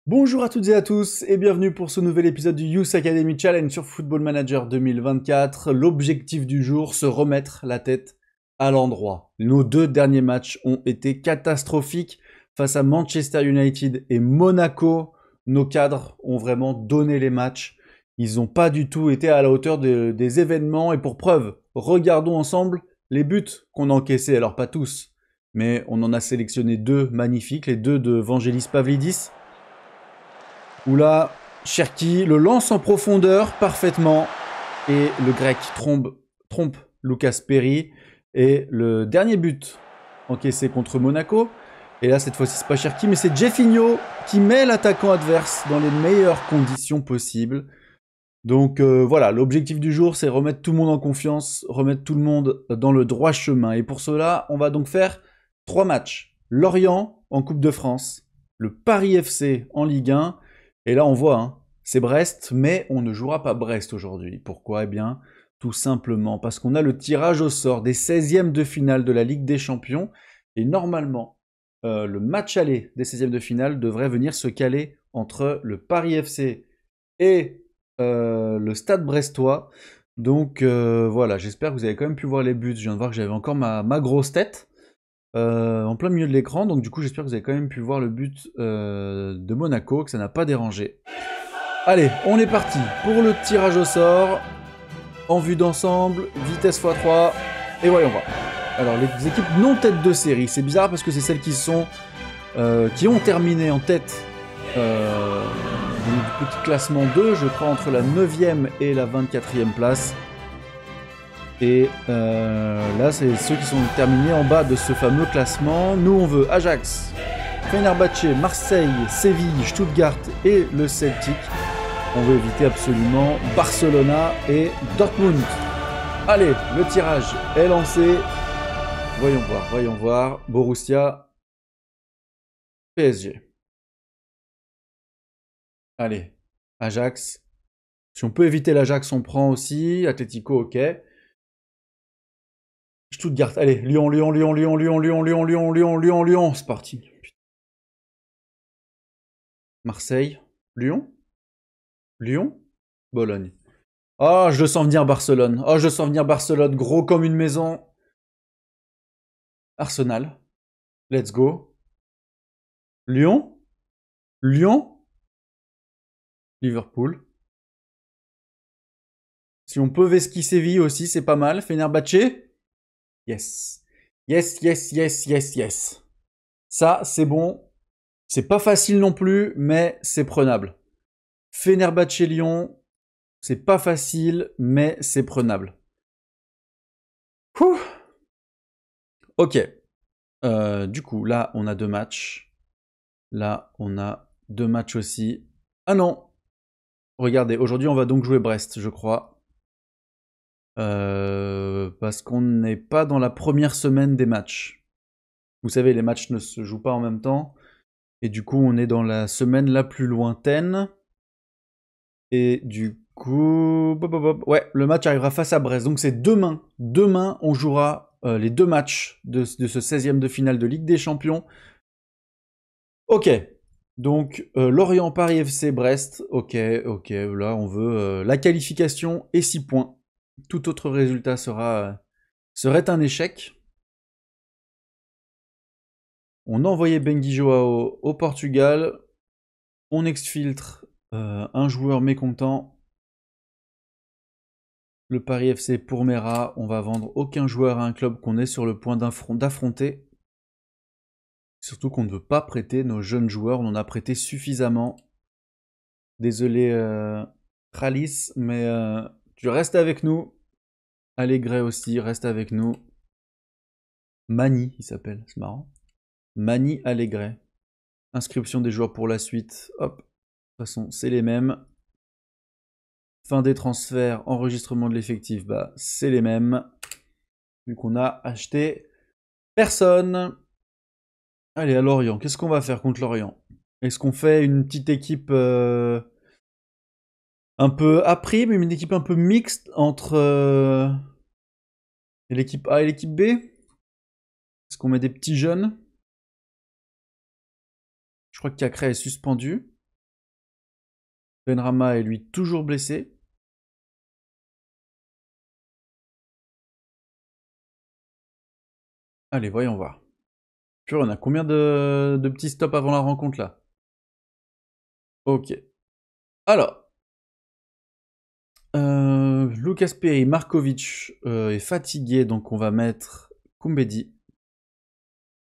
Bonjour à toutes et à tous et bienvenue pour ce nouvel épisode du Youth Academy Challenge sur Football Manager 2024. L'objectif du jour, se remettre la tête à l'endroit. Nos deux derniers matchs ont été catastrophiques face à Manchester United et Monaco. Nos cadres ont vraiment donné les matchs. Ils n'ont pas du tout été à la hauteur des événements et pour preuve, regardons ensemble les buts qu'on a encaissés. Alors pas tous, mais on en a sélectionné deux magnifiques, les deux de Vangelis Pavlidis. Où là, Cherki le lance en profondeur parfaitement et le grec trompe Lucas Perry. Et le dernier but encaissé contre Monaco, et là cette fois-ci c'est pas Cherki mais c'est Jeffinho qui met l'attaquant adverse dans les meilleures conditions possibles. Donc voilà, l'objectif du jour c'est remettre tout le monde en confiance, remettre tout le monde dans le droit chemin. Et pour cela, on va donc faire 3 matchs. Lorient en Coupe de France, le Paris FC en Ligue 1, et là on voit, hein, c'est Brest, mais on ne jouera pas Brest aujourd'hui. Pourquoi? Eh bien, tout simplement parce qu'on a le tirage au sort des 16e de finale de la Ligue des Champions, et normalement, le match aller des 16e de finale devrait venir se caler entre le Paris FC et le Stade Brestois. Donc voilà, j'espère que vous avez quand même pu voir les buts. Je viens de voir que j'avais encore ma grosse tête en plein milieu de l'écran. Donc du coup, j'espère que vous avez quand même pu voir le but de Monaco, que ça n'a pas dérangé. Allez, on est parti pour le tirage au sort. En vue d'ensemble, vitesse x3. Et voyons voir. Alors, les équipes non tête de série. C'est bizarre parce que c'est celles qui ont terminé en tête du petit classement 2, je crois, entre la 9e et la 24e place. Et là, c'est ceux qui sont terminés en bas de ce fameux classement. Nous, on veut Ajax, Fenerbahçe, Marseille, Séville, Stuttgart et le Celtic. On veut éviter absolument Barcelona et Dortmund. Allez, le tirage est lancé. Voyons voir. Borussia, PSG. Allez, Ajax. Si on peut éviter l'Ajax, on prend aussi. Atlético, ok. Stuttgart, allez, Lyon. C'est parti. Marseille, Lyon, Bologne. Oh, je le sens venir Barcelone. Gros comme une maison. Arsenal, let's go. Lyon, Liverpool. Si on peut Veski Séville aussi, c'est pas mal. Fenerbahçe. Yes. Ça, c'est bon. C'est pas facile non plus, mais c'est prenable. Fenerbahçe Lyon, c'est pas facile, mais c'est prenable. Ouh. Ok. Du coup, là, on a 2 matchs. Là, on a 2 matchs aussi. Ah non. Regardez, aujourd'hui, on va donc jouer Brest, je crois. Parce qu'on n'est pas dans la première semaine des matchs. Vous savez, les matchs ne se jouent pas en même temps. Et du coup, on est dans la semaine la plus lointaine. Et du coup... Ouais, le match arrivera face à Brest. Donc c'est demain. Demain, on jouera les 2 matchs de ce 16e de finale de Ligue des Champions. Ok. Donc, Lorient, Paris FC, Brest. Ok. Là, on veut la qualification et 6 points. Tout autre résultat serait un échec. On a envoyé Benguy Joao au Portugal. On exfiltre un joueur mécontent. Le Paris FC pour Mera. On va vendre aucun joueur à un club qu'on est sur le point d'affronter. Surtout qu'on ne veut pas prêter nos jeunes joueurs. On en a prêté suffisamment. Désolé, Tralis, mais tu restes avec nous. Allégret aussi, reste avec nous. Mani, il s'appelle, c'est marrant. Mani Allégret. Inscription des joueurs pour la suite. Hop. De toute façon, c'est les mêmes. Fin des transferts, enregistrement de l'effectif, bah c'est les mêmes. Vu qu'on a acheté personne. Allez, à Lorient, qu'est-ce qu'on va faire contre Lorient? Est-ce qu'on fait une petite équipe un peu à prime, une équipe un peu mixte entre l'équipe A et l'équipe B? Est-ce qu'on met des petits jeunes? Je crois que Cacré est suspendu. Benrahma est lui toujours blessé. Allez, voyons voir. Purée, on a combien de petits stops avant la rencontre là? Ok. Alors. Lucas Perry, Markovic est fatigué, donc on va mettre Koumbedi.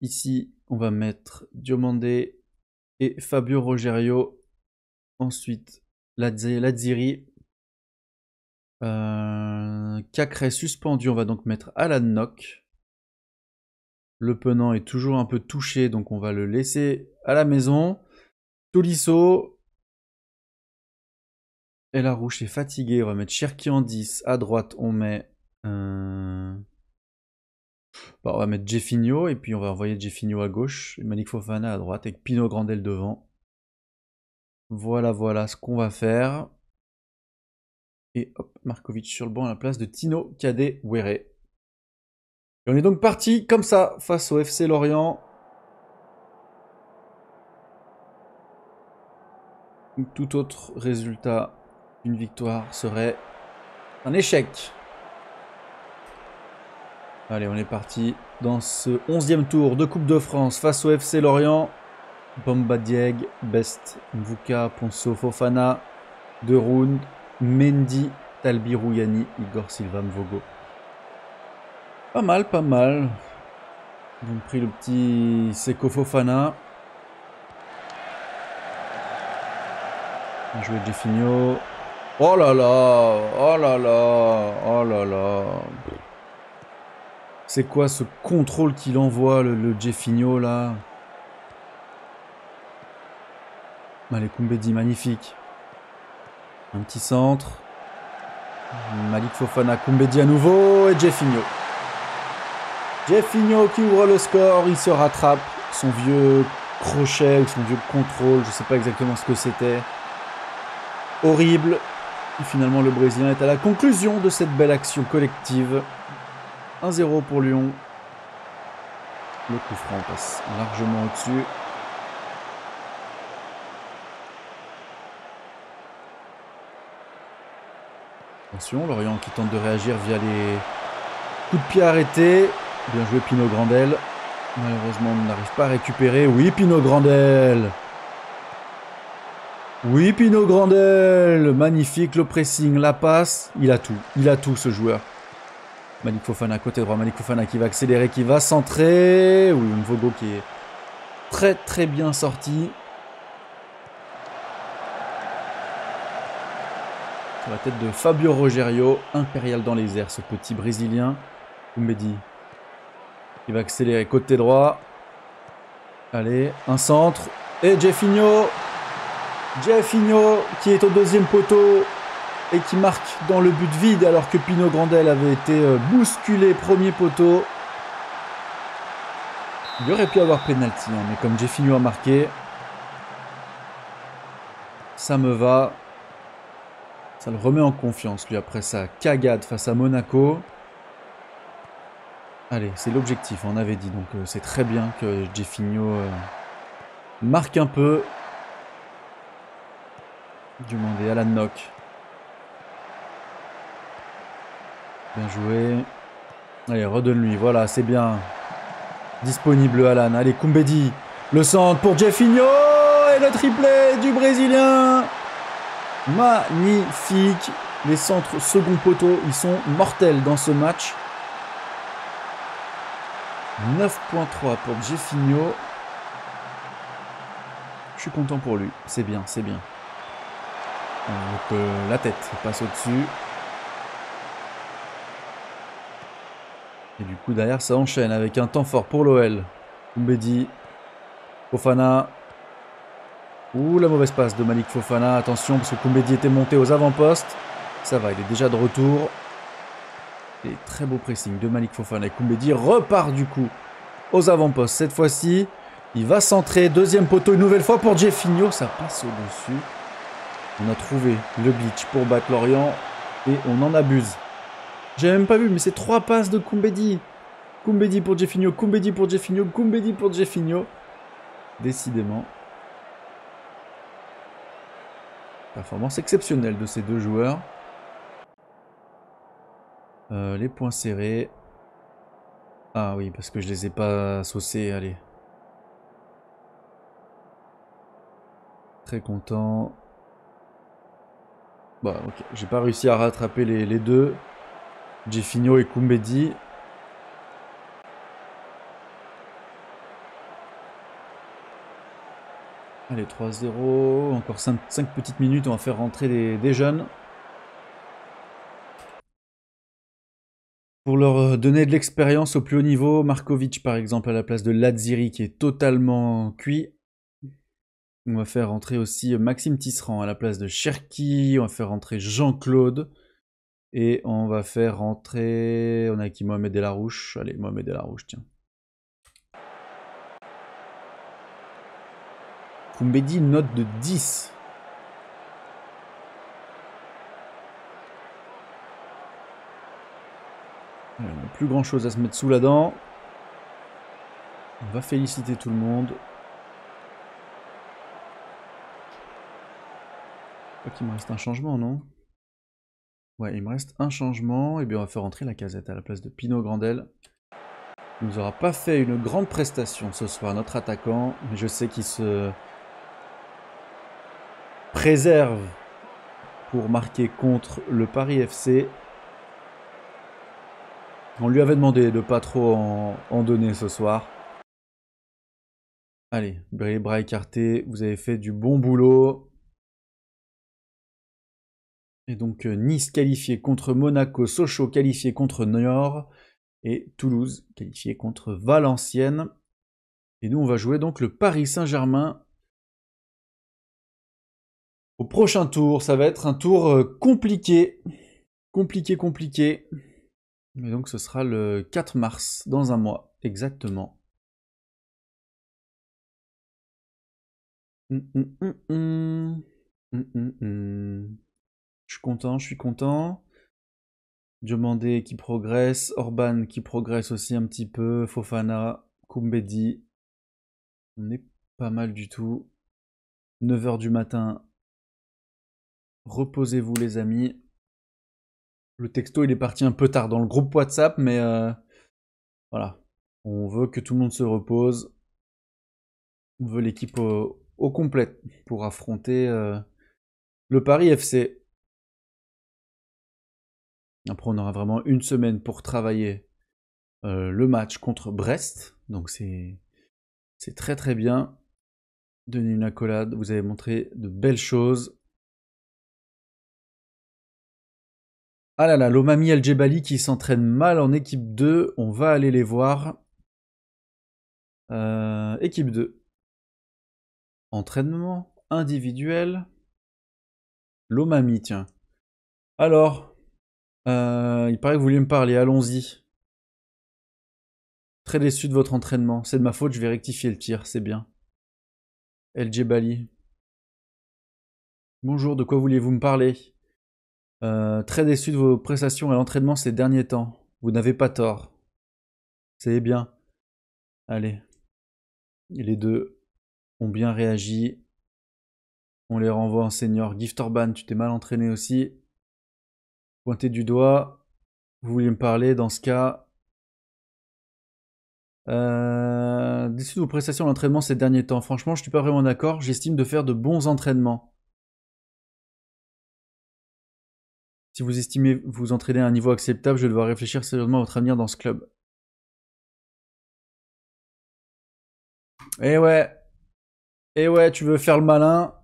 Ici, on va mettre Diomandé et Fabio Rogerio. Ensuite, Ladziri. Cacré suspendu, on va donc mettre Alan Nock. Le Penant est toujours un peu touché, donc on va le laisser à la maison. Tolisso. Et la Rouche est fatigué, on va mettre Cherki en 10. À droite, on met... Bon, on va mettre Jeffinho, et puis on va envoyer Jeffinho à gauche, et Malik Fofana à droite, avec Pino Grandel devant. Voilà, voilà ce qu'on va faire. Et hop, Markovic sur le banc à la place de Tino Kadewere. Et on est donc parti comme ça, face au FC Lorient. Tout autre résultat d'une victoire serait un échec. Allez, on est parti dans ce 11e tour de Coupe de France face au FC Lorient. Bamba Dieng, Best, Mvuka, Ponso, Fofana, De Roon, Mendy, Talbi Rouyani, Igor Silva, Mvogo. Pas mal, pas mal. Ils ont pris le petit Seko Fofana. Bien joué Jeffinho. Oh là là, oh là là, oh là là. C'est quoi ce contrôle qu'il envoie, le Jeffinho là? Allez, Koumbedi, magnifique. Un petit centre. Malik Fofana, Koumbedi à nouveau et Jeffinho. Jeffinho qui ouvre le score, il se rattrape. Son vieux crochet ou son vieux contrôle, je ne sais pas exactement ce que c'était. Horrible. Et finalement, le Brésilien est à la conclusion de cette belle action collective. 1-0 pour Lyon. Le coup franc passe largement au-dessus. Attention, Lorient qui tente de réagir via les coups de pied arrêtés. Bien joué Pino Grandel. Malheureusement, on n'arrive pas à récupérer. Oui, Pino Grandel. Oui, Pino Grandel. Magnifique, le pressing, la passe. Il a tout. Il a tout, ce joueur. Malik Fofana, côté droit. Malik Fofana qui va accélérer, qui va centrer. Oui, Mvogo qui est très très bien sorti. Sur la tête de Fabio Rogerio. Impérial dans les airs, ce petit Brésilien. Koumbedi. Il va accélérer côté droit. Allez, un centre. Et Jeffinho. Jeffinho qui est au deuxième poteau et qui marque dans le but vide alors que Pino Grandel avait été bousculé premier poteau. Il aurait pu avoir pénalty, hein, mais comme Jeffinho a marqué, ça me va. Ça le remet en confiance lui après sa cagade face à Monaco. Allez, c'est l'objectif, on avait dit, donc c'est très bien que Jeffinho marque un peu. Demander Alan Nock. Bien joué. Allez, redonne-lui, voilà, c'est bien. Disponible Alan. Allez, Koumbedi. Le centre pour Jeffinho et le triplé du Brésilien. Magnifique. Les centres second poteau, ils sont mortels dans ce match. 9.3 pour Jeffinho. Je suis content pour lui. C'est bien, c'est bien. Donc la tête passe au-dessus. Et du coup derrière ça enchaîne avec un temps fort pour l'OL. Koumbedi. Fofana. Ouh, la mauvaise passe de Malik Fofana. Attention parce que Koumbedi était monté aux avant-postes. Ça va, il est déjà de retour. Et très beau pressing de Malik Fofana. Et Koumbedi repart du coup aux avant-postes. Cette fois-ci, il va centrer. Deuxième poteau une nouvelle fois pour Jeffinho. Ça passe au-dessus. On a trouvé le glitch pour battre Lorient. Et on en abuse. J'ai même pas vu, mais c'est 3 passes de Koumbedi. Koumbedi pour Jeffinho. Koumbedi pour Jeffinho. Koumbedi pour Jeffinho. Décidément. Performance exceptionnelle de ces deux joueurs. Les points serrés. Ah oui, parce que je les ai pas saucés, allez. Très content. Bah ok, j'ai pas réussi à rattraper les deux. Jeffinho et Koumbedi. Allez, 3-0. Encore 5 petites minutes, on va faire rentrer des jeunes. Pour leur donner de l'expérience au plus haut niveau, Markovic par exemple à la place de Ladziri qui est totalement cuit. On va faire rentrer aussi Maxime Tisserand à la place de Cherki. On va faire rentrer Jean-Claude. Et on va faire rentrer... On a qui, Mohamed Elarouche. Allez, Mohamed Elarouche, tiens. Koumbedi, une note de 10. On n'a plus grand chose à se mettre sous la dent. On va féliciter tout le monde. Je crois qu'il me reste un changement, non? Ouais, il me reste un changement. Et bien on va faire rentrer la Casette à la place de Pino Grandel. Il nous aura pas fait une grande prestation ce soir, notre attaquant. Mais je sais qu'il se préserve pour marquer contre le Paris FC. On lui avait demandé de pas trop en donner ce soir. Allez, bras écartés, vous avez fait du bon boulot. Et donc Nice qualifié contre Monaco, Sochaux qualifié contre Niort et Toulouse qualifié contre Valenciennes. Et nous on va jouer donc le Paris Saint-Germain au prochain tour. Ça va être un tour compliqué. Compliqué. Mais donc ce sera le 4 mars, dans un mois exactement. Je suis content. Diomandé qui progresse, Orban qui progresse aussi un petit peu, Fofana, Koumbedi. On est pas mal du tout. 9h du matin. Reposez-vous les amis. Le texto il est parti un peu tard dans le groupe WhatsApp, mais voilà. On veut que tout le monde se repose. On veut l'équipe au complet pour affronter le Paris FC. Après on aura vraiment une semaine pour travailler le match contre Brest. Donc c'est très bien. Denis une accolade, vous avez montré de belles choses. Ah là là, l'Omami El Djebali qui s'entraîne mal en équipe 2, on va aller les voir. Équipe 2. Entraînement individuel. L'Omami, tiens. Alors, il paraît que vous vouliez me parler, allons-y. Très déçu de votre entraînement, c'est de ma faute, je vais rectifier le tir, c'est bien. El Djebali. Bonjour, de quoi vouliez-vous me parler? Très déçu de vos prestations à l'entraînement ces derniers temps. Vous n'avez pas tort. C'est bien. Allez. Et les deux ont bien réagi. On les renvoie en senior. Gift Orban, tu t'es mal entraîné aussi. Pointez du doigt. Vous vouliez me parler dans ce cas. Déçu de vos prestations à l'entraînement ces derniers temps. Franchement, je suis pas vraiment d'accord. J'estime de faire de bons entraînements. Si vous estimez vous entraîner à un niveau acceptable, je vais devoir réfléchir sérieusement à votre avenir dans ce club. Eh ouais, tu veux faire le malin.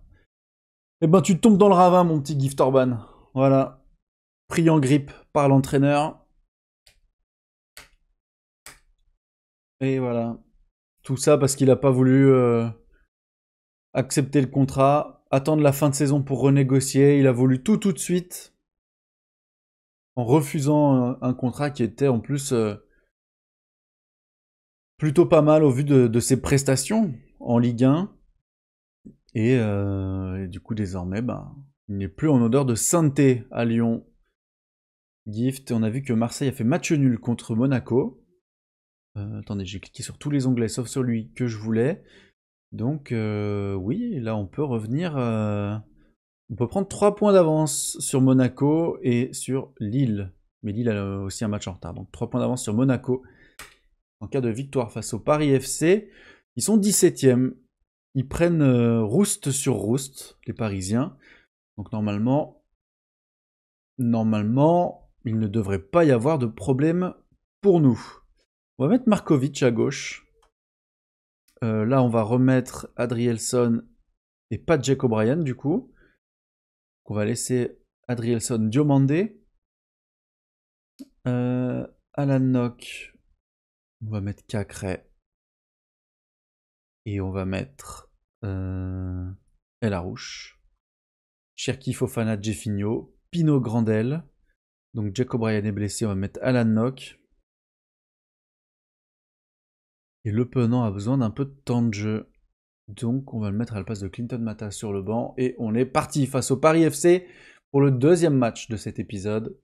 Eh ben tu tombes dans le ravin, mon petit Gift Orban. Voilà. Pris en grippe par l'entraîneur. Et voilà. Tout ça parce qu'il n'a pas voulu accepter le contrat, attendre la fin de saison pour renégocier. Il a voulu tout de suite, en refusant un contrat qui était en plus plutôt pas mal au vu de ses prestations en Ligue 1. Et du coup, désormais, il n'est plus en odeur de sainteté à Lyon. Gift, on a vu que Marseille a fait match nul contre Monaco. Attendez, j'ai cliqué sur tous les onglets sauf sur lui que je voulais. Donc oui, là on peut revenir On peut prendre 3 points d'avance sur Monaco et sur Lille. Mais Lille a aussi un match en retard. Donc 3 points d'avance sur Monaco. En cas de victoire face au Paris FC. Ils sont 17e. Ils prennent rouste sur rouste, les Parisiens. Donc normalement, il ne devrait pas y avoir de problème pour nous. On va mettre Markovic à gauche. Là, on va remettre Adrielson et pas Jack O'Brien du coup. On va laisser Adrielson Diomandé. Alan Nock. On va mettre Cacré. Et on va mettre El Arouche. Cherki Fofana Jeffinho. Pino Grandel. Donc Jack O'Brien est blessé, on va mettre Alan Nock. Et Le Penant a besoin d'un peu de temps de jeu. Donc on va le mettre à la place de Clinton Mata sur le banc. Et on est parti face au Paris FC pour le deuxième match de cet épisode.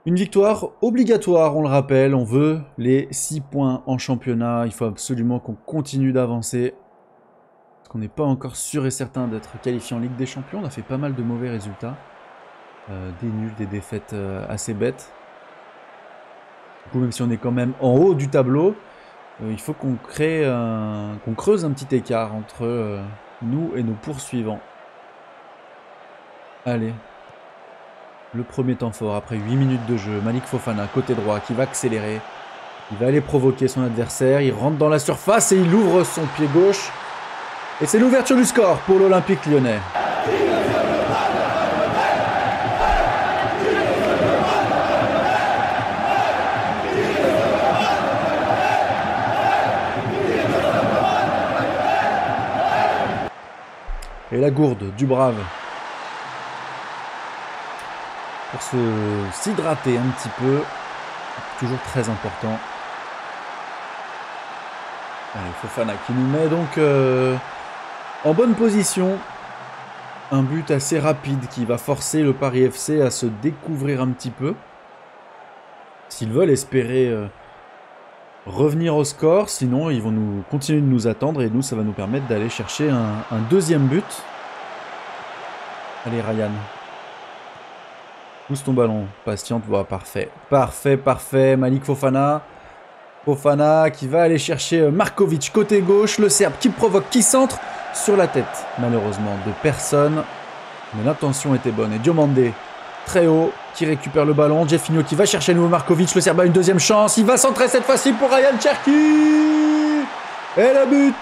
Une victoire obligatoire, on le rappelle. On veut les 6 points en championnat. Il faut absolument qu'on continue d'avancer. Parce qu'on n'est pas encore sûr et certain d'être qualifié en Ligue des Champions. On a fait pas mal de mauvais résultats. Des nuls, des défaites assez bêtes. Du coup, même si on est quand même en haut du tableau, il faut qu'on creuse un petit écart entre nous et nos poursuivants. Allez. Le premier temps fort après 8 minutes de jeu. Malik Fofana, côté droit, qui va accélérer. Il va aller provoquer son adversaire. Il rentre dans la surface et il ouvre son pied gauche. Et c'est l'ouverture du score pour l'Olympique Lyonnais. Et la gourde du Brave. Pour s'hydrater un petit peu. Toujours très important. Allez, Fofana qui nous met donc en bonne position. Un but assez rapide qui va forcer le Paris FC à se découvrir un petit peu. S'ils veulent espérer revenir au score, sinon ils vont continuer de nous attendre et nous ça va nous permettre d'aller chercher un deuxième but. Allez Ryan. Pousse ton ballon, patiente, voilà, parfait. Parfait, Malik Fofana. Fofana qui va aller chercher Markovic côté gauche, le Serbe qui provoque, qui centre sur la tête, malheureusement, de personne. Mais l'intention était bonne. Et Diomandé, très haut, qui récupère le ballon. Jeffinho qui va chercher à nouveau Markovic, le Serbe a une deuxième chance. Il va centrer cette fois-ci pour Ryan Cherki. Et le but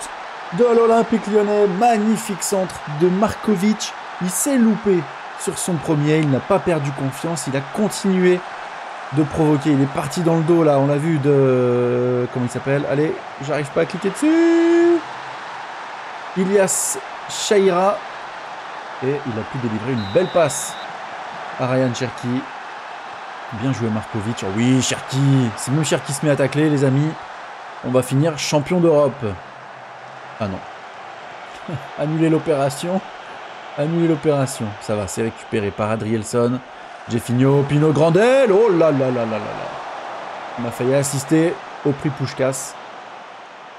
de l'Olympique Lyonnais. Magnifique centre de Markovic. Il s'est loupé sur son premier, il n'a pas perdu confiance, il a continué de provoquer, il est parti dans le dos là, on l'a vu de... Comment il s'appelle? Allez, j'arrive pas à cliquer dessus. Ilias Chaira. Et il a pu délivrer une belle passe à Ryan Cherki. Bien joué Markovic. Oh oui, Cherki. Si même Cherki se met à tacler, les amis, on va finir champion d'Europe. Ah non. Annuler l'opération. Annuler l'opération. Ça va, c'est récupéré par Adrielson. Jeffinho, Pino Grandel. Oh là là là là là là. On a failli assister au prix Puskás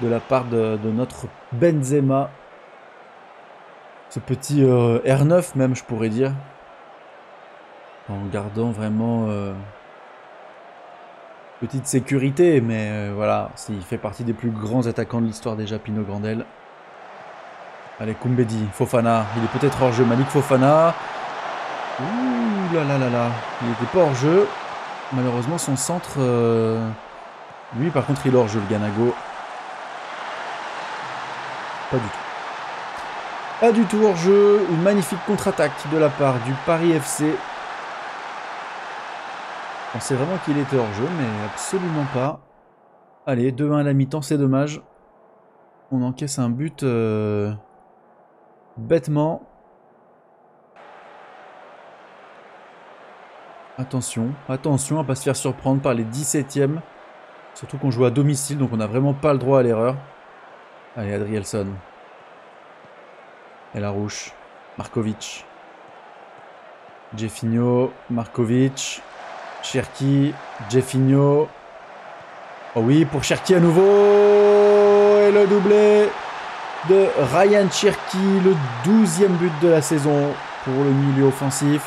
de la part de notre Benzema. Ce petit R9 même, je pourrais dire. En gardant vraiment petite sécurité. Mais voilà, il fait partie des plus grands attaquants de l'histoire déjà, Pino Grandel. Allez, Koumbedi, Fofana, il est peut-être hors jeu, Malik Fofana. Ouh là là là là, il n'était pas hors jeu. Malheureusement, son centre... Lui, par contre, il est hors jeu, le Ganago. Pas du tout. Pas du tout hors jeu. Une magnifique contre-attaque de la part du Paris FC. On sait vraiment qu'il était hors jeu, mais absolument pas. Allez, 2-1 à la mi-temps, c'est dommage. On encaisse un but... bêtement. Attention, attention à ne pas se faire surprendre par les 17e. Surtout qu'on joue à domicile, donc on n'a vraiment pas le droit à l'erreur. Allez, Adrielson. El Arouche. Markovic. Jeffinho. Markovic. Cherki. Jeffinho. Oh oui, pour Cherki à nouveau. Et le doublé de Ryan Cherki, le 12e but de la saison pour le milieu offensif.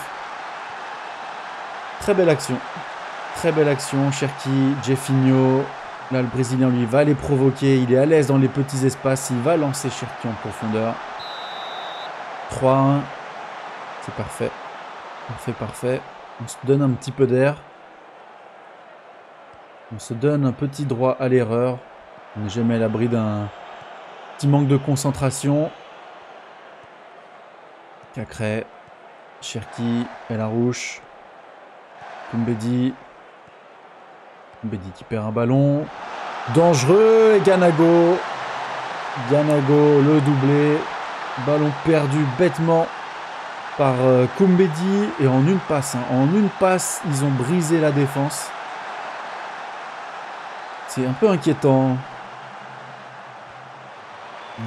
Très belle action. Très belle action. Cherki, Jeffinho. Là, le Brésilien, lui, va les provoquer. Il est à l'aise dans les petits espaces. Il va lancer Cherki en profondeur. 3-1. C'est parfait. Parfait, parfait. On se donne un petit peu d'air. On se donne un petit droit à l'erreur. On n'est jamais à l'abri d'un petit manque de concentration. Cacré. Cherki. Elarouche. Koumbedi. Koumbedi qui perd un ballon. Dangereux. Et Ganago. Ganago, le doublé. Ballon perdu bêtement par Koumbedi. Et en une passe. En une passe, ils ont brisé la défense. C'est un peu inquiétant.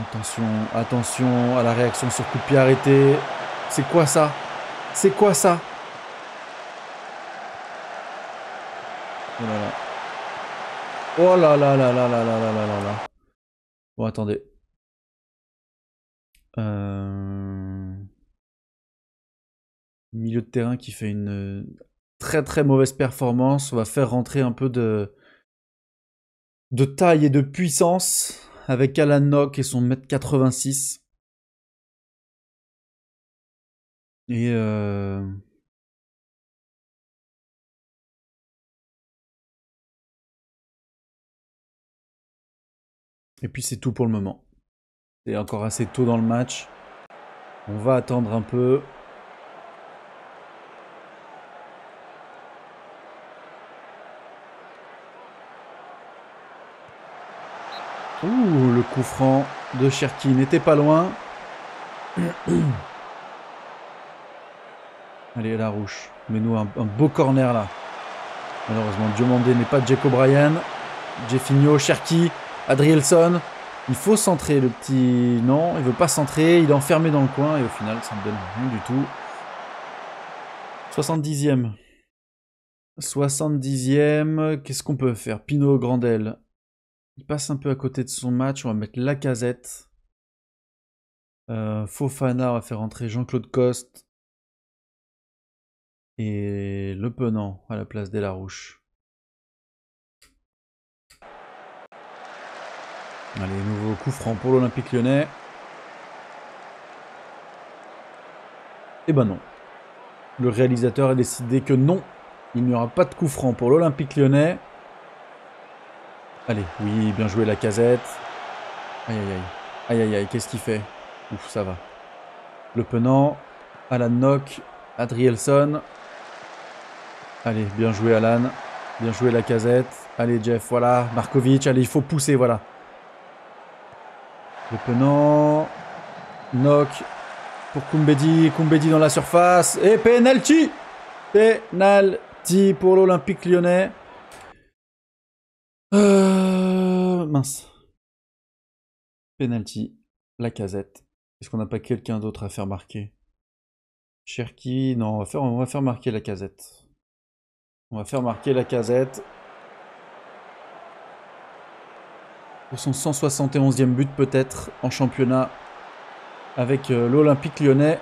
Attention, attention à la réaction sur coup de pied arrêté. C'est quoi ça? C'est quoi ça? Oh là là. Oh là là là là là là là là là là. Bon, attendez. Milieu de terrain qui fait une très très mauvaise performance. On va faire rentrer un peu de taille et de puissance avec Alan Nock et son 1m86. Et puis c'est tout pour le moment. C'est encore assez tôt dans le match. On va attendre un peu. Ouh, le coup franc de Cherki n'était pas loin. Allez, Elarouche. Mets-nous un beau corner là. Malheureusement, Diomandé n'est pas Jack O'Brien. Jeffinho, Cherki, Adrielson. Il faut centrer le petit... Non, il veut pas centrer. Il est enfermé dans le coin et au final, ça ne donne rien du tout. 70e. 70e. Qu'est-ce qu'on peut faire? Pino Grandel. Il passe un peu à côté de son match. On va mettre Lacazette. Fofana, on va faire entrer Jean-Claude Coste. Et Le Penant à la place d'Elarouche. Allez, nouveau coup franc pour l'Olympique Lyonnais. Eh ben non. Le réalisateur a décidé que non, il n'y aura pas de coup franc pour l'Olympique Lyonnais. Allez, oui, bien joué Lacazette. Aïe aïe aïe. Aïe aïe aïe, qu'est-ce qu'il fait? Ouf, ça va. Le Penant, Alan Nock, Adrielson. Allez, bien joué Alan. Bien joué Lacazette. Allez Jeff, voilà. Markovic, allez, il faut pousser, voilà. Le Penant. Nock. Pour Koumbedi. Koumbedi dans la surface. Et penalty! Penalty pour l'Olympique Lyonnais. Mince. Penalty. Lacazette. Est-ce qu'on n'a pas quelqu'un d'autre à faire marquer? Cherki. Non, on va faire marquer Lacazette. On va faire marquer Lacazette. Pour son 171e but peut-être en championnat avec l'Olympique Lyonnais.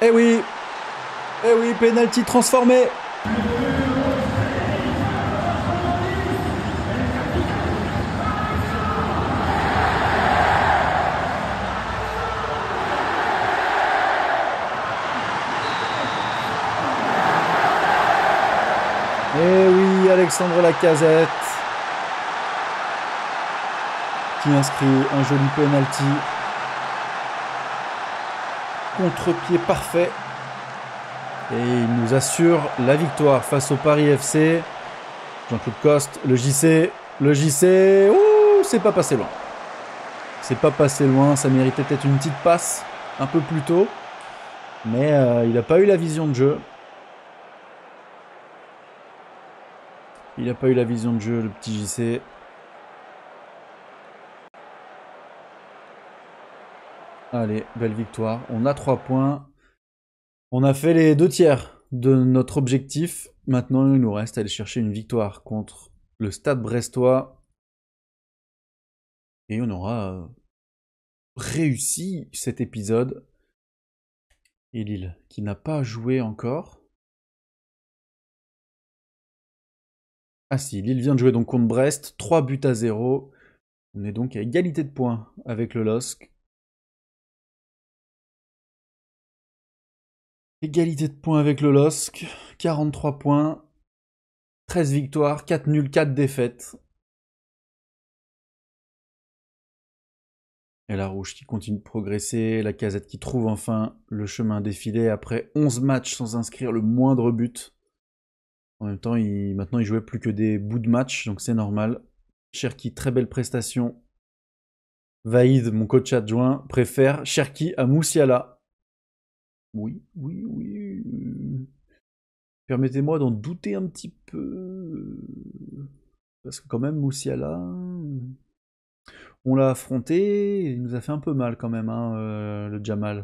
Eh oui, penalty transformé. Eh oui, Alexandre Lacazette qui inscrit un joli penalty. Contre-pied parfait. Et il nous assure la victoire face au Paris FC. Jean-Claude Coste, le JC. Le JC, ouh, c'est pas passé loin. C'est pas passé loin, ça méritait peut-être une petite passe un peu plus tôt. Mais il n'a pas eu la vision de jeu. Il n'a pas eu la vision de jeu, le petit JC. Allez, belle victoire. On a 3 points. On a fait les 2 tiers de notre objectif. Maintenant, il nous reste à aller chercher une victoire contre le Stade Brestois. Et on aura réussi cet épisode. Et Lille, qui n'a pas joué encore. Ah si, Lille vient de jouer donc contre Brest, 3-0. On est donc à égalité de points avec le LOSC. Égalité de points avec le LOSC, 43 points, 13 victoires, 4 nuls, 4 défaites. Et la Rouge qui continue de progresser, la Casette qui trouve enfin le chemin défilé après 11 matchs sans inscrire le moindre but. En même temps, maintenant il jouait plus que des bouts de match, donc c'est normal. Cherki, très belle prestation. Vaïd, mon coach adjoint, préfère Cherki à Moussiala. Oui. Permettez-moi d'en douter un petit peu. Parce que quand même, Moussiala, on l'a affronté, il nous a fait un peu mal quand même, hein, le Jamal.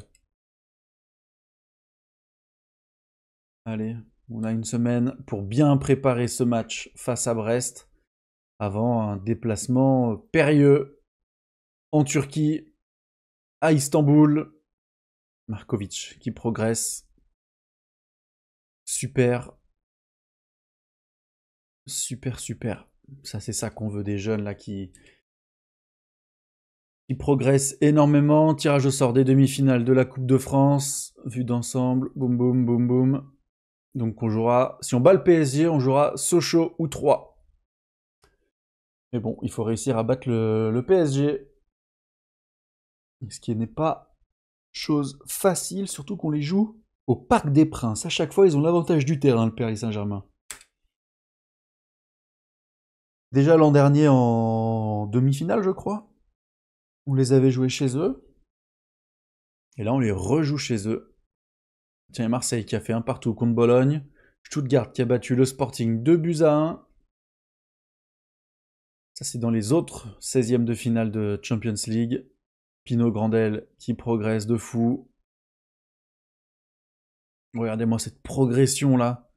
Allez, on a une semaine pour bien préparer ce match face à Brest, avant un déplacement périlleux en Turquie, à Istanbul. Markovic qui progresse. Super. Ça, c'est ça qu'on veut des jeunes là qui progressent énormément. Tirage au sort des demi-finales de la Coupe de France. Vue d'ensemble. Boum, boum, boum, boum. Donc on jouera, si on bat le PSG, on jouera Sochaux ou 3. Mais bon, il faut réussir à battre le PSG. Ce qui n'est pas chose facile, surtout qu'on les joue au Parc des Princes. À chaque fois, ils ont l'avantage du terrain, le Paris Saint-Germain. Déjà l'an dernier en demi-finale, je crois. On les avait joués chez eux. Et là, on les rejoue chez eux. Tiens, Marseille qui a fait un partout contre Bologne. Stuttgart qui a battu le Sporting 2-1. Ça, c'est dans les autres 16e de finale de Champions League. Pino Grandel qui progresse de fou. Regardez-moi cette progression là.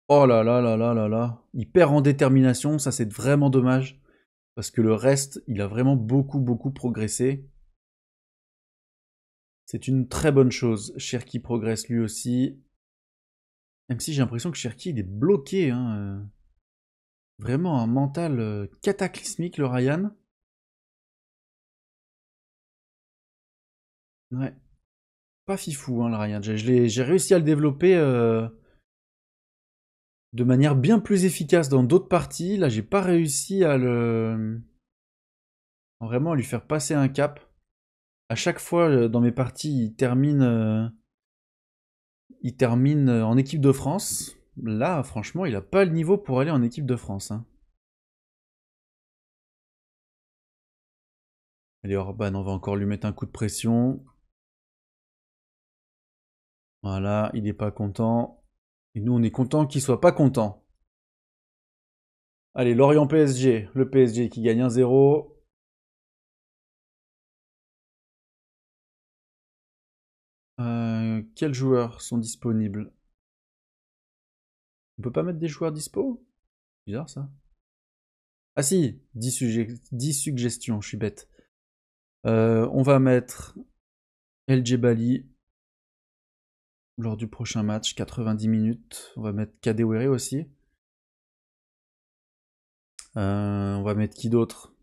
Oh là là là là là là. Il perd en détermination, ça c'est vraiment dommage. Parce que le reste, il a vraiment beaucoup progressé. C'est une très bonne chose. Cherki progresse lui aussi. Même si j'ai l'impression que Cherki il est bloqué. Hein. Vraiment un mental cataclysmique le Ryan. Ouais. Pas fifou hein, le Ryan. J'ai réussi à le développer de manière bien plus efficace dans d'autres parties. Là, j'ai pas réussi à vraiment à lui faire passer un cap. À chaque fois dans mes parties, il termine en équipe de France. Là, franchement, il a pas le niveau pour aller en équipe de France. Hein. Allez, Orban, on va encore lui mettre un coup de pression. Voilà, il n'est pas content. Et nous, on est content qu'il soit pas content. Allez, Lorient PSG. Le PSG qui gagne 1-0. Quels joueurs sont disponibles? On peut pas mettre des joueurs dispo? Bizarre ça. Ah si, 10 suggestions, je suis bête. On va mettre El Djebali lors du prochain match, 90 minutes. On va mettre Kadewere aussi. On va mettre qui d'autre?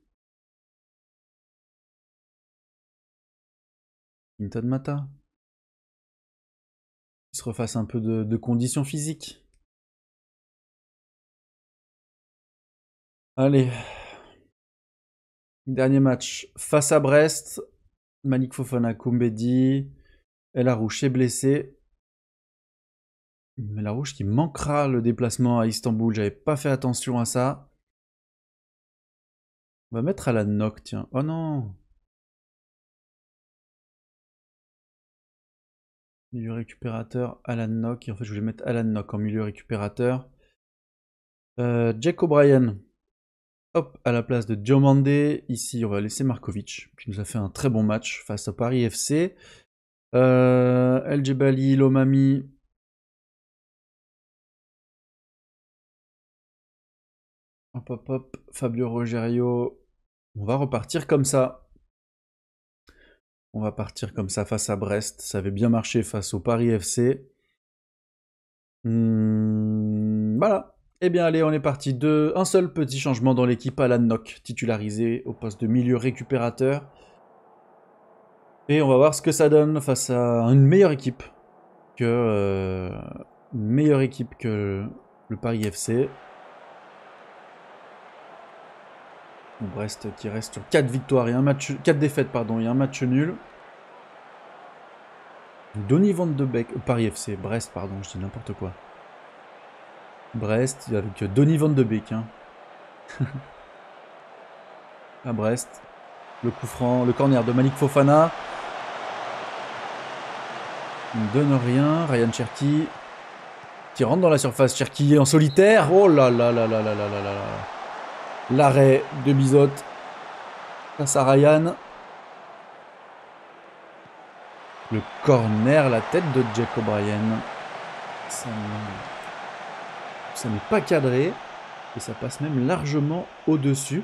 Inton Mata. Il se refasse un peu de conditions physiques. Allez. Dernier match face à Brest. Malik Fofana, Koumbedi. El Arouche est blessé. Mais la Rouge qui manquera le déplacement à Istanbul. J'avais pas fait attention à ça. On va mettre à la Noc, tiens. Oh non! Milieu récupérateur, Alan Nock. En fait, je voulais mettre Alan Nock en milieu récupérateur. Jack O'Brien. Hop, à la place de Diomandé. Ici, on va laisser Markovic, qui nous a fait un très bon match face à Paris FC. El Djebali, Lomami. Hop, hop, hop. Fabio Rogerio. On va repartir comme ça. On va partir comme ça face à Brest. Ça avait bien marché face au Paris FC. Voilà. Eh bien, allez, on est parti. Un seul petit changement dans l'équipe. Alan Nock, titularisé au poste de milieu récupérateur. Et on va voir ce que ça donne face à une meilleure équipe que le Paris FC. Brest qui reste sur 4 victoires et 4 défaites pardon, et un match nul. Donny Van de Beek, Paris FC, Brest pardon, je dis n'importe quoi. Brest avec Donny Van de Beek. Hein. À Brest. Le coup franc, le corner de Malik Fofana. Il ne donne rien. Ryan Cherki qui rentre dans la surface. Cherki en solitaire. Oh là là là là là là là là. L'arrêt de Bizot face à Ryan. Le corner, la tête de Jack O'Brien. Ça n'est pas cadré. Et ça passe même largement au-dessus.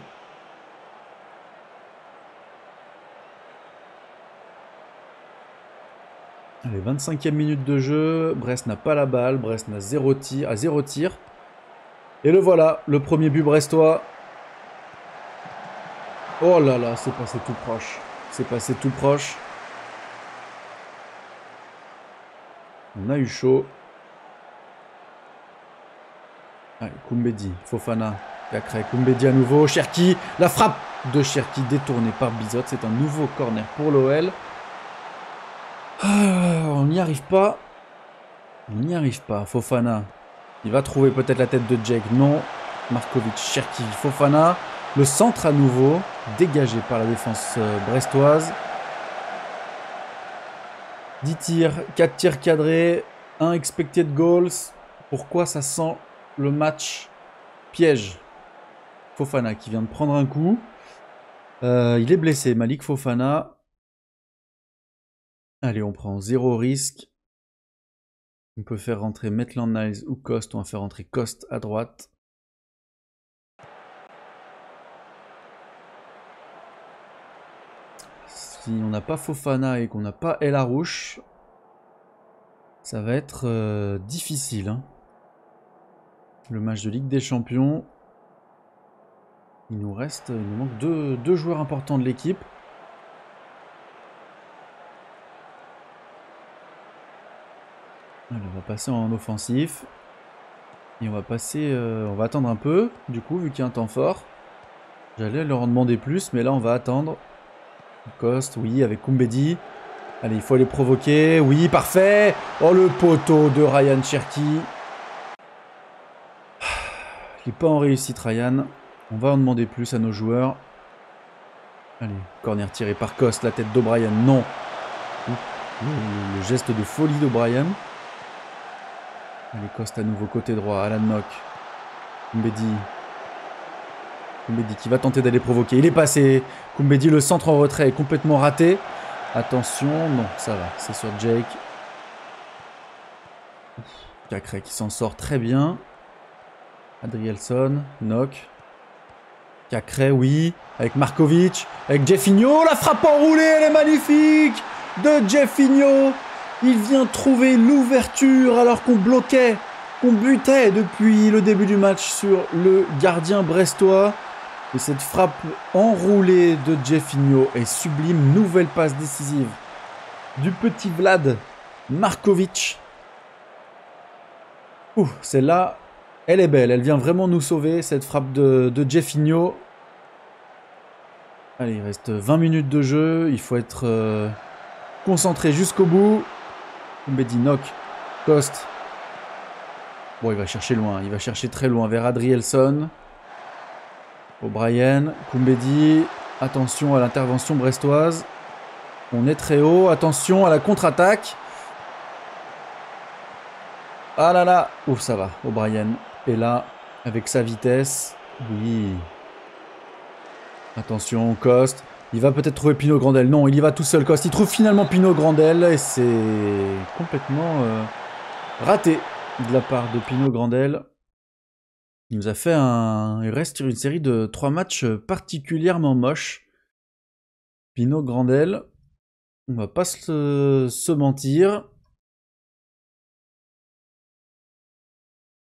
Allez, 25e minute de jeu. Brest n'a pas la balle. Brest n'a 0 tir. Et le voilà, le premier but brestois. Oh là là, c'est passé tout proche. C'est passé tout proche. On a eu chaud. Allez, Koumbedi, Fofana, Cacré, Koumbedi à nouveau, Cherki, la frappe de Cherki détournée par Bizot, c'est un nouveau corner pour l'OL. On n'y arrive pas. On n'y arrive pas, Fofana. Il va trouver peut-être la tête de Jake, non. Markovic, Cherki, Fofana. Le centre à nouveau, dégagé par la défense brestoise. 10 tirs, 4 tirs cadrés, 1 expected goals. Pourquoi ça sent le match piège? Fofana qui vient de prendre un coup. Il est blessé, Malik Fofana. Allez, on prend 0 risque. On peut faire rentrer Maitland-Niles ou Coste. On va faire rentrer Coste à droite. Si on n'a pas Fofana et qu'on n'a pas El Arouche, ça va être difficile. Hein. Le match de Ligue des Champions. Il nous manque deux joueurs importants de l'équipe. On va passer en offensif. Et on va attendre un peu, du coup, vu qu'il y a un temps fort. J'allais leur en demander plus, mais là on va attendre. Coste, oui, avec Koumbedi. Allez, il faut aller provoquer. Oui, parfait. Oh, le poteau de Ryan Cherki. Il n'est pas en réussite, Ryan. On va en demander plus à nos joueurs. Allez, corner tiré par Coste, la tête d'O'Brien. Non. Le geste de folie d'O'Brien. Allez, Coste à nouveau côté droit. Alan Nock. Koumbedi. Koumbedi qui va tenter d'aller provoquer. Il est passé. Koumbedi, le centre en retrait est complètement raté. Attention, non, ça va. C'est sur Jake. Cacré qui s'en sort très bien. Adrielson, Nock. Cacré, oui. Avec Markovic. Avec Jeffinho. La frappe enroulée, elle est magnifique de Jeffinho. Il vient trouver l'ouverture alors qu'on bloquait, qu'on butait depuis le début du match sur le gardien brestois. Et cette frappe enroulée de Jeffinho est sublime. Nouvelle passe décisive du petit Vlad Markovic. Celle-là, elle est belle. Elle vient vraiment nous sauver, cette frappe de Jeffinho. Allez, il reste 20 minutes de jeu. Il faut être concentré jusqu'au bout. Koumbedi, Nock, Coste. Bon, il va chercher loin. Il va chercher très loin vers Adrielson. O'Brien, Koumbedi. Attention à l'intervention brestoise. On est très haut. Attention à la contre-attaque. Ah là là. Ouf, ça va. O'Brien est là avec sa vitesse. Oui. Attention, Coste. Il va peut-être trouver Pinot Grandel. Non, il y va tout seul, Coste. Il trouve finalement Pinot Grandel. Et c'est complètement raté de la part de Pinot Grandel. Il nous a fait il reste une série de 3 matchs particulièrement moches. Pino Grandel, on va pas se mentir.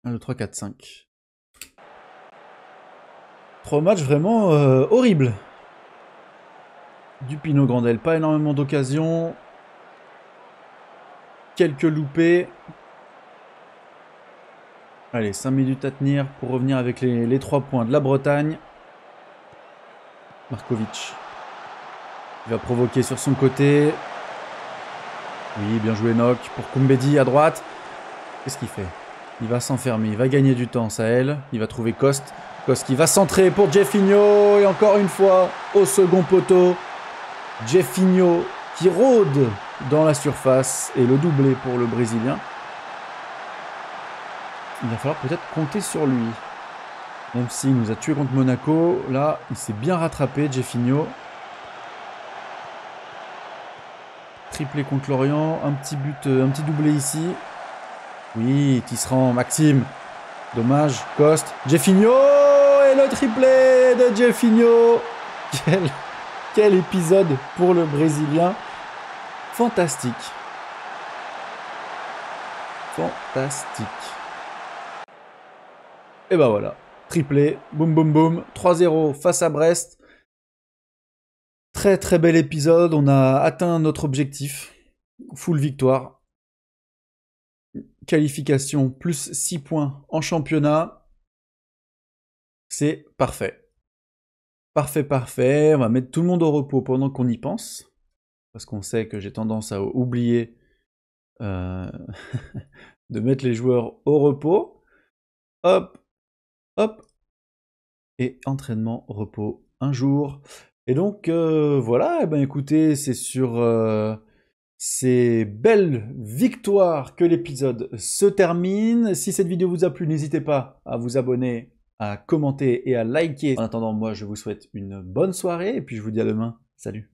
1, 2, 3, 4, 5. 3 matchs vraiment horribles. Du Pino Grandel, pas énormément d'occasions. Quelques loupés. Allez, 5 minutes à tenir pour revenir avec les 3 points de la Bretagne. Markovic. Il va provoquer sur son côté. Oui, bien joué Nock pour Koumbedi à droite. Qu'est-ce qu'il fait? Il va s'enfermer, il va gagner du temps, Sahel. Il va trouver Kost. Kost qui va centrer pour Jeffinho. Et encore une fois, au second poteau. Jeffinho qui rôde dans la surface. Et le doublé pour le Brésilien. Il va falloir peut-être compter sur lui. Même s'il nous a tué contre Monaco, là, il s'est bien rattrapé, Jeffinho. Triplé contre Lorient, un petit but, un petit doublé ici. Oui, Tisserand, Maxime. Dommage, Coste, Jeffinho et le triplé de Jeffinho. Quel épisode pour le Brésilien. Fantastique. Fantastique. Et ben voilà, triplé, boum boum boum, 3-0 face à Brest. Très très bel épisode, on a atteint notre objectif. Full victoire. Qualification plus 6 points en championnat. C'est parfait. Parfait, parfait. On va mettre tout le monde au repos pendant qu'on y pense. Parce qu'on sait que j'ai tendance à oublier de mettre les joueurs au repos. Hop, hop. Et entraînement, repos, un jour. Et donc, voilà. Eh ben, écoutez, c'est sur ces belles victoires que l'épisode se termine. Si cette vidéo vous a plu, n'hésitez pas à vous abonner, à commenter et à liker. En attendant, moi, je vous souhaite une bonne soirée et puis je vous dis à demain. Salut.